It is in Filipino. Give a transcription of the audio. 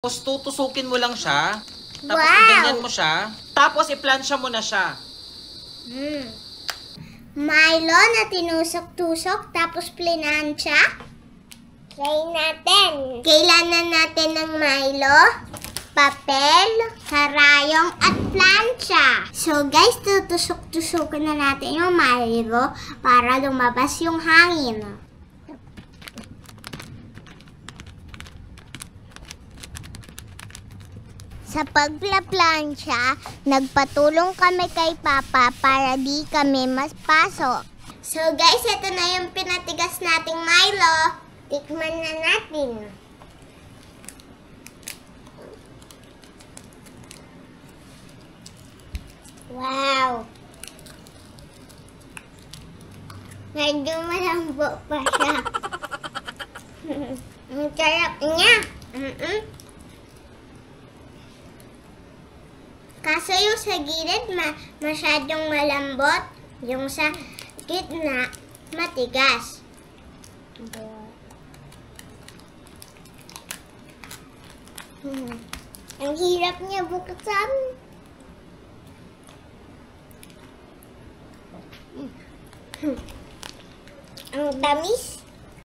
Tapos tutusukin mo lang siya. Tapos Wow! ganyan mo siya. Tapos iplansya mo na siya. Milo na tinusok-tusok tapos plinansya. Try natin. Kailangan natin ng Milo, papel, karayong at plancha. So guys, tutusok-tusokan na natin yung Milo para lumabas yung hangin. Sa pagplaplansya, nagpatulong kami kay Papa para di kami maspasok. So guys, ito na yung pinatigas nating Milo. Tikman na natin. Wow! Medyo malambo pa siya. Ang sarap niya. Kaso yung sa gilid masyadong malambot, yung sa gitna matigas. Ang hirap niya buksan. Ang tamis.